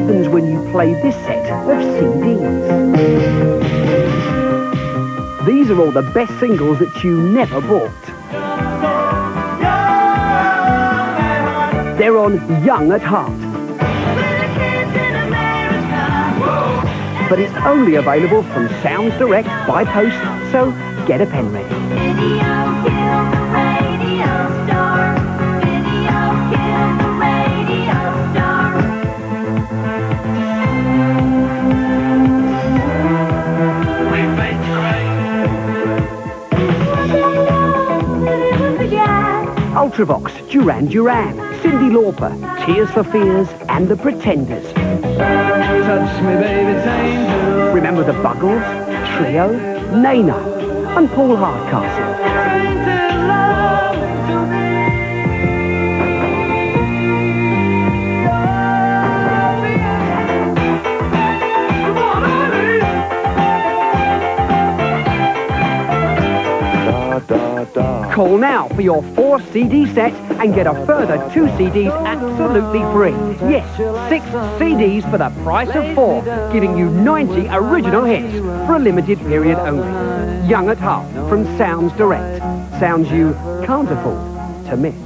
happens when you play this set of CDs? These are all the best singles that you never bought. They're on Young at Heart. But it's only available from Sounds Direct by post, so get a pen ready. Ultravox, Duran Duran, Cyndi Lauper, Tears for Fears, and The Pretenders. Touch me, baby, angel. Remember the Buggles, Trio, Nana, and Paul Hardcastle. Call now for your 4 CD set and get a further 2 CDs absolutely free. Yes, 6 CDs for the price of 4, giving you 90 original hits for a limited period only. Young at Heart from Sounds Direct. Sounds you can't afford to miss.